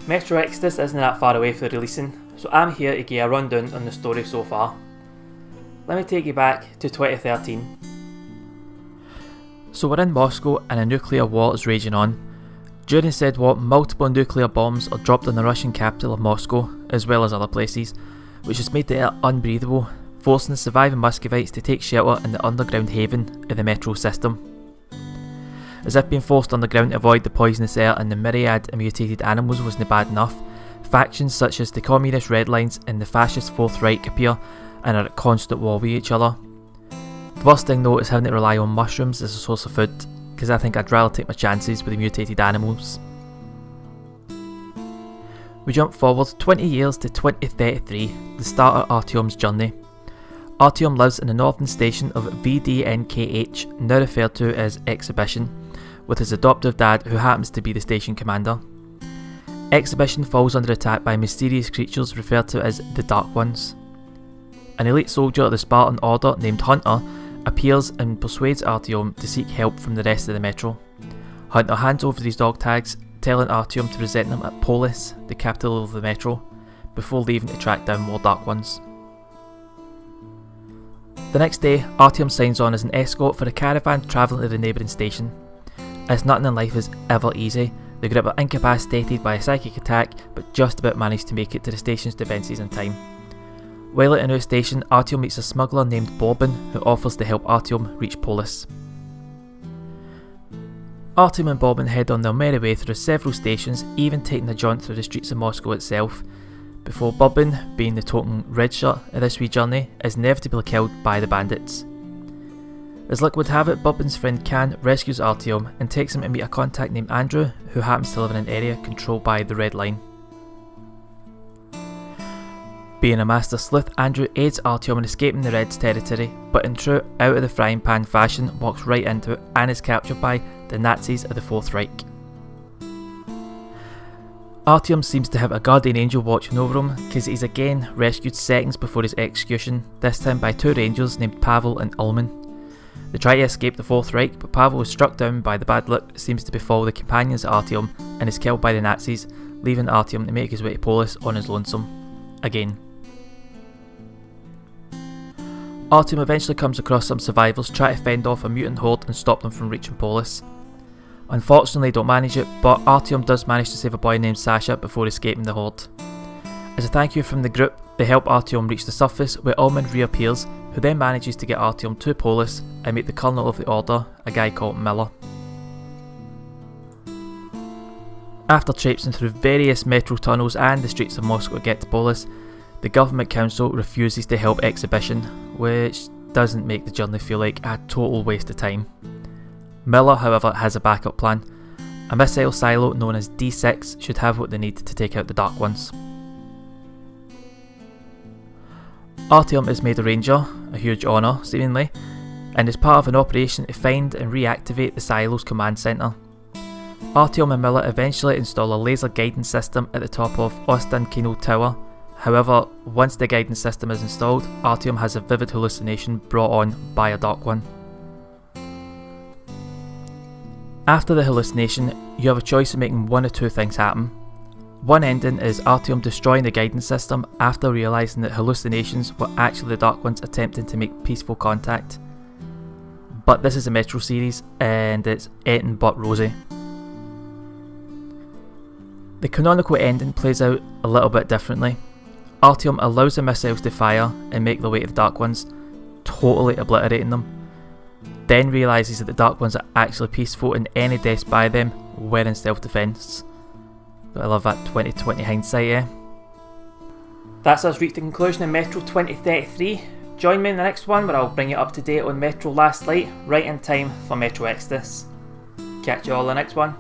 Metro Exodus isn't that far away for releasing, so I'm here to give you a rundown on the story so far. Let me take you back to 2013. So we're in Moscow and a nuclear war is raging on. During said war, multiple nuclear bombs are dropped on the Russian capital of Moscow, as well as other places, which has made the air unbreathable, forcing the surviving Muscovites to take shelter in the underground haven of the metro system. As if being forced underground to avoid the poisonous air and the myriad of mutated animals wasn't bad enough, factions such as the Communist Red Lines and the Fascist Fourth Reich appear and are at constant war with each other. The worst thing though is having to rely on mushrooms as a source of food, because I think I'd rather take my chances with the mutated animals. We jump forward 20 years to 2033, the start of Artyom's journey. Artyom lives in the northern station of VDNKH, now referred to as Exhibition, with his adoptive dad who happens to be the station commander. Exhibition falls under attack by mysterious creatures referred to as the Dark Ones. An elite soldier of the Spartan Order named Hunter appears and persuades Artyom to seek help from the rest of the metro. Hunter hands over these dog tags, telling Artyom to present them at Paulus, the capital of the metro, before leaving to track down more Dark Ones. The next day, Artyom signs on as an escort for a caravan travelling to the neighbouring station. As nothing in life is ever easy, the group are incapacitated by a psychic attack, but just about manage to make it to the station's defences in time. While at a new station, Artyom meets a smuggler named Bobbin who offers to help Artyom reach Paulus. Artyom and Bobbin head on their merry way through several stations, even taking a jaunt through the streets of Moscow itself, before Bobbin, being the token redshirt of this wee journey, is inevitably killed by the bandits. As luck would have it, Bobbin's friend Khan rescues Artyom and takes him to meet a contact named Andrew, who happens to live in an area controlled by the Red Line. Being a master sleuth, Andrew aids Artyom in escaping the Reds' territory, but in true out of the frying pan fashion walks right into it and is captured by the Nazis of the Fourth Reich. Artyom seems to have a guardian angel watching over him, because he's again rescued seconds before his execution, this time by two rangers named Pavel and Olman. They try to escape the Fourth Reich, but Pavel is struck down by the bad luck that seems to befall the companions of Artyom and is killed by the Nazis, leaving Artyom to make his way to Paulus on his lonesome. Again. Artyom eventually comes across some survivors trying to fend off a mutant horde and stop them from reaching Paulus. Unfortunately, they don't manage it, but Artyom does manage to save a boy named Sasha before escaping the horde. As a thank you from the group, they help Artyom reach the surface, where Olman reappears, who then manages to get Artyom to Paulus and meet the colonel of the order, a guy called Miller. After traipsing through various metro tunnels and the streets of Moscow to get to Paulus, the government council refuses to help Exhibition, which doesn't make the journey feel like a total waste of time. Miller, however, has a backup plan. A missile silo known as D6 should have what they need to take out the Dark Ones. Artyom is made a ranger, a huge honour seemingly, and is part of an operation to find and reactivate the silo's command centre. Artyom and Miller eventually install a laser guidance system at the top of Ostankino Tower. However, once the guidance system is installed, Artyom has a vivid hallucination brought on by a Dark One. After the hallucination, you have a choice of making one of two things happen. One ending is Artyom destroying the guidance system after realising that hallucinations were actually the Dark Ones attempting to make peaceful contact. But this is a Metro series and it's anything but rosy. The canonical ending plays out a little bit differently. Artyom allows the missiles to fire and make their way to the Dark Ones, totally obliterating them. Then realises that the Dark Ones are actually peaceful and any deaths by them were in self-defence. I love that 2020 hindsight, eh? That's us reached the conclusion of Metro 2033. Join me in the next one where I'll bring you up to date on Metro Last Light, right in time for Metro Exodus. Catch you all in the next one.